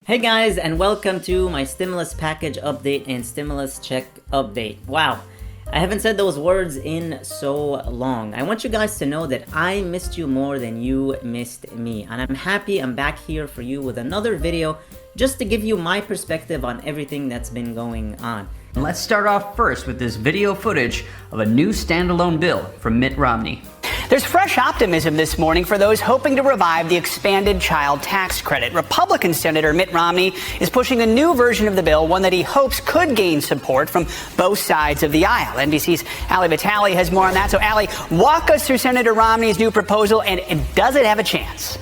Hey guys, and welcome to my stimulus package update and stimulus check update. Wow, I haven't said those words in so long. I want you guys to know that I missed you more than you missed me, and I'm happy I'm back here for you with another video just to give you my perspective on everything that's been going on. Let's start off first with this video footage of a new standalone bill from Mitt Romney. There's fresh optimism this morning for those hoping to revive the expanded child tax credit. Republican Senator Mitt Romney is pushing a new version of the bill, one that he hopes could gain support from both sides of the aisle. NBC's Ali Vitale has more on that. So, Ali, walk us through Senator Romney's new proposal, and does it have a chance?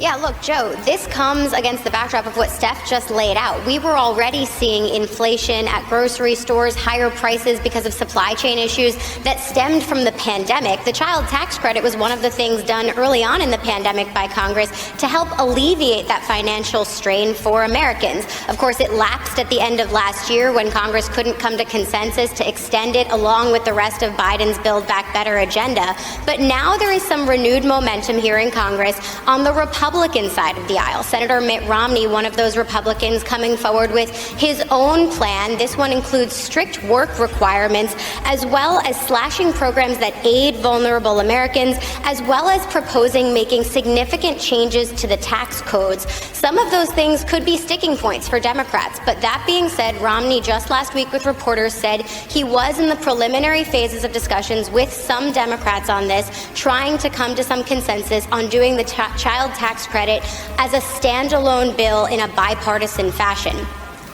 Yeah, look, Joe, this comes against the backdrop of what Steph just laid out. We were already seeing inflation at grocery stores, higher prices because of supply chain issues that stemmed from the pandemic. The child tax credit was one of the things done early on in the pandemic by Congress to help alleviate that financial strain for Americans. Of course, it lapsed at the end of last year when Congress couldn't come to consensus to extend it along with the rest of Biden's Build Back Better agenda. But now there is some renewed momentum here in Congress on the Republican side of the aisle. Senator Mitt Romney, one of those Republicans, coming forward with his own plan. This one includes strict work requirements, as well as slashing programs that aid vulnerable Americans, as well as proposing making significant changes to the tax codes. Some of those things could be sticking points for Democrats. But that being said, Romney just last week with reporters said he was in the preliminary phases of discussions with some Democrats on this, trying to come to some consensus on doing the child tax credit as a standalone bill in a bipartisan fashion.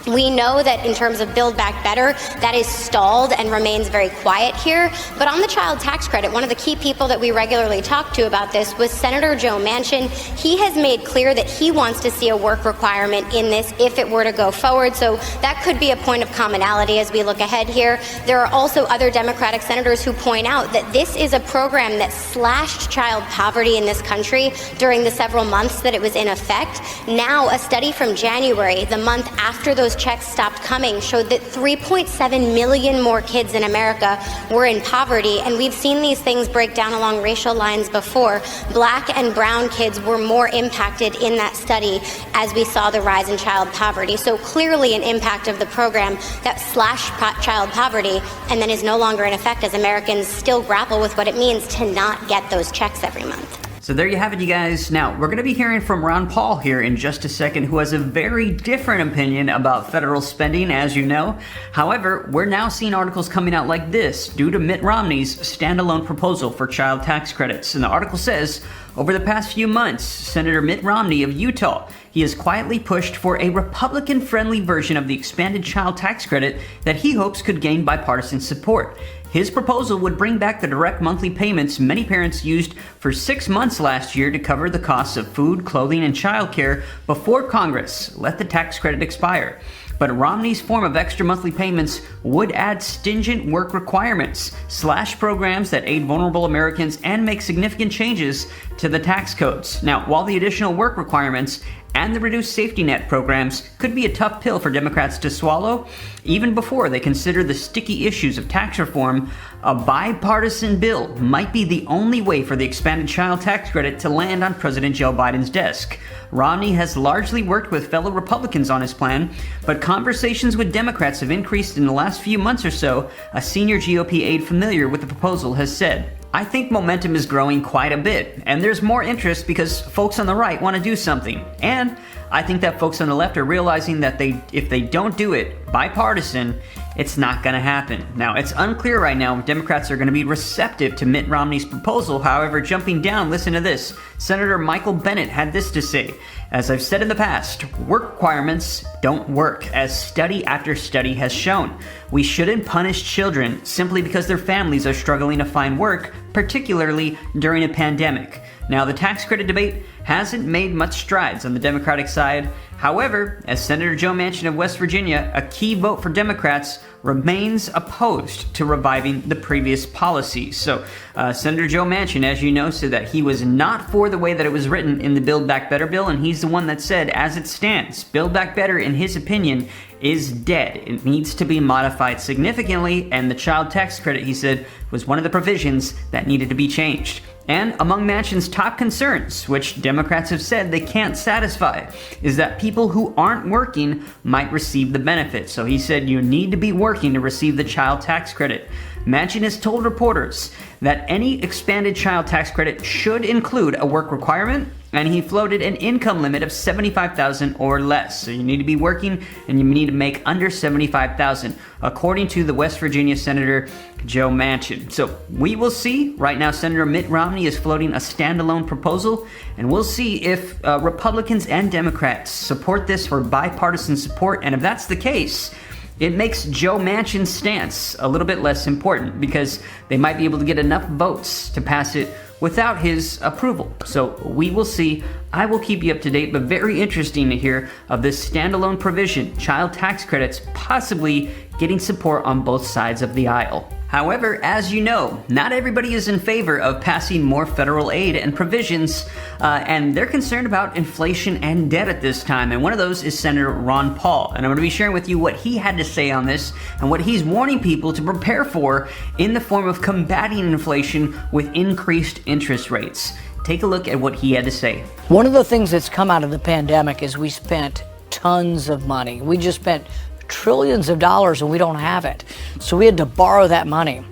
We know that in terms of Build Back Better, that is stalled and remains very quiet here. But on the child tax credit, one of the key people that we regularly talk to about this was Senator Joe Manchin. He has made clear that he wants to see a work requirement in this if it were to go forward. So that could be a point of commonality as we look ahead here. There are also other Democratic senators who point out that this is a program that slashed child poverty in this country during the several months that it was in effect. Now, a study from January, the month after those checks stopped coming, showed that 3.7 million more kids in America were in poverty, and we've seen these things break down along racial lines before. Black and brown kids were more impacted in that study as we saw the rise in child poverty. So clearly an impact of the program that slashed child poverty and then is no longer in effect as Americans still grapple with what it means to not get those checks every month. So there you have it, you guys. Now, we're going to be hearing from Ron Paul here in just a second, who has a very different opinion about federal spending, as you know. However, we're now seeing articles coming out like this due to Mitt Romney's standalone proposal for child tax credits. And the article says, over the past few months, Senator Mitt Romney of Utah, he has quietly pushed for a Republican-friendly version of the expanded child tax credit that he hopes could gain bipartisan support. His proposal would bring back the direct monthly payments many parents used for 6 months last year to cover the costs of food, clothing, and childcare before Congress let the tax credit expire. But Romney's form of extra monthly payments would add stringent work requirements, slash programs that aid vulnerable Americans, and make significant changes to the tax codes. Now, while the additional work requirements and the reduced safety net programs could be a tough pill for Democrats to swallow, even before they consider the sticky issues of tax reform, a bipartisan bill might be the only way for the expanded child tax credit to land on President Joe Biden's desk. Romney has largely worked with fellow Republicans on his plan, but conversations with Democrats have increased in the last few months or so, a senior GOP aide familiar with the proposal has said. I think momentum is growing quite a bit, and there's more interest because folks on the right want to do something. And I think that folks on the left are realizing that if they don't do it bipartisan, it's not going to happen. Now, it's unclear right now if Democrats are going to be receptive to Mitt Romney's proposal. However, jumping down, listen to this. Senator Michael Bennet had this to say. As I've said in the past, work requirements don't work, as study after study has shown. We shouldn't punish children simply because their families are struggling to find work, particularly during a pandemic. Now, the tax credit debate hasn't made much strides on the Democratic side. However, as Senator Joe Manchin of West Virginia, a key vote for Democrats, remains opposed to reviving the previous policies. So, Senator Joe Manchin, as you know, said that he was not for the way that it was written in the Build Back Better bill, and he's the one that said, as it stands, Build Back Better, in his opinion, is dead. It needs to be modified significantly, and the child tax credit, he said, was one of the provisions that needed to be changed. And among Manchin's top concerns, which Democrats have said they can't satisfy, is that people who aren't working might receive the benefit. So he said you need to be working to receive the child tax credit. Manchin has told reporters that any expanded child tax credit should include a work requirement, and he floated an income limit of $75,000 or less. So you need to be working and you need to make under $75,000, according to the West Virginia Senator Joe Manchin. So we will see. Right now, Senator Mitt Romney is floating a standalone proposal, and we'll see if Republicans and Democrats support this for bipartisan support. And if that's the case, it makes Joe Manchin's stance a little bit less important because they might be able to get enough votes to pass it without his approval. So we will see. I will keep you up to date, but very interesting to hear of this standalone provision, child tax credits, possibly getting support on both sides of the aisle. However, as you know, not everybody is in favor of passing more federal aid and provisions, and they're concerned about inflation and debt at this time. And one of those is Senator Ron Paul. And I'm going to be sharing with you what he had to say on this and what he's warning people to prepare for in the form of combating inflation with increased interest rates. Take a look at what he had to say. One of the things that's come out of the pandemic is we spent tons of money. We just spent trillions of dollars and we don't have it. So we had to borrow that money.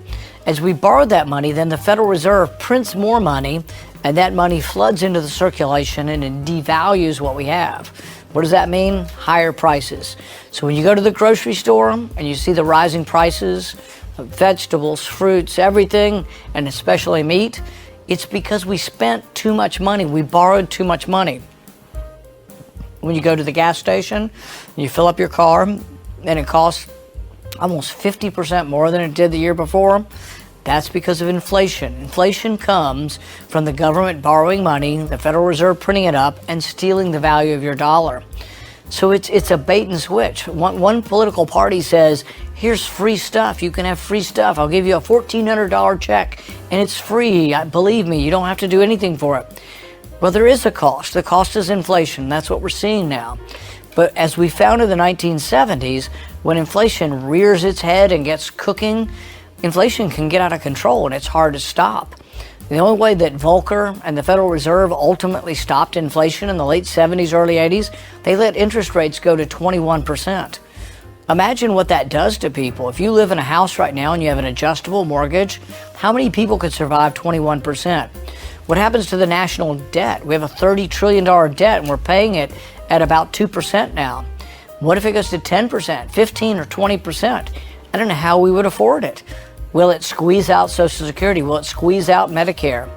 As we borrowed that money, then the Federal Reserve prints more money, and that money floods into the circulation and it devalues what we have. What does that mean? Higher prices. So when you go to the grocery store and you see the rising prices of vegetables, fruits, everything, and especially meat, it's because we spent too much money. We borrowed too much money. When you go to the gas station, you fill up your car, and it costs almost 50% more than it did the year before. That's because of inflation. Inflation comes from the government borrowing money, the Federal Reserve printing it up, and stealing the value of your dollar. So it's a bait and switch. One political party says, here's free stuff. You can have free stuff. I'll give you a $1,400 check, and it's free. Believe me, you don't have to do anything for it. Well, there is a cost. The cost is inflation. That's what we're seeing now. But as we found in the 1970s, when inflation rears its head and gets cooking, inflation can get out of control and it's hard to stop. The only way that Volcker and the Federal Reserve ultimately stopped inflation in the late 70s, early 80s, they let interest rates go to 21%. Imagine what that does to people. If you live in a house right now and you have an adjustable mortgage, how many people could survive 21%? What happens to the national debt? We have a $30 trillion debt and we're paying it at about 2% now. What if it goes to 10%, 15 or 20%? I don't know how we would afford it. Will it squeeze out Social Security? Will it squeeze out Medicare?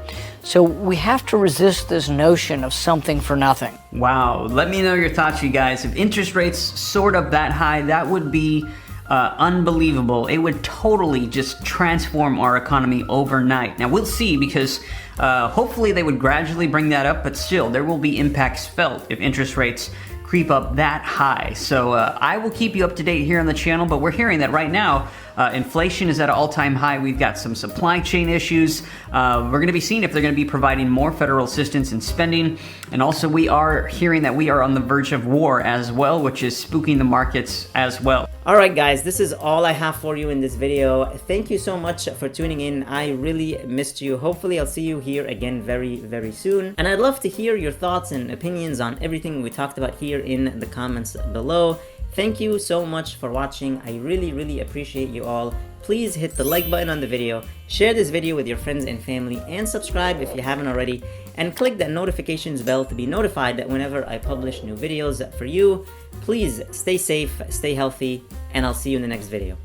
So we have to resist this notion of something for nothing. Wow. Let me know your thoughts, you guys. If interest rates soared up that high, that would be unbelievable. It would totally just transform our economy overnight. Now, we'll see, because hopefully they would gradually bring that up, but still, there will be impacts felt if interest rates creep up that high. So I will keep you up to date here on the channel, but we're hearing that right now inflation is at an all-time high. We've got some supply chain issues. We're going to be seeing if they're going to be providing more federal assistance and spending. And also we are hearing that we are on the verge of war as well, which is spooking the markets as well. Alright guys, this is all I have for you in this video. Thank you so much for tuning in. I really missed you. Hopefully I'll see you here again very, very soon. And I'd love to hear your thoughts and opinions on everything we talked about here in the comments below. Thank you so much for watching. I really, really appreciate you all. Please hit the like button on the video, share this video with your friends and family, and subscribe if you haven't already, and click that notifications bell to be notified that whenever I publish new videos for you. Please stay safe, stay healthy, and I'll see you in the next video.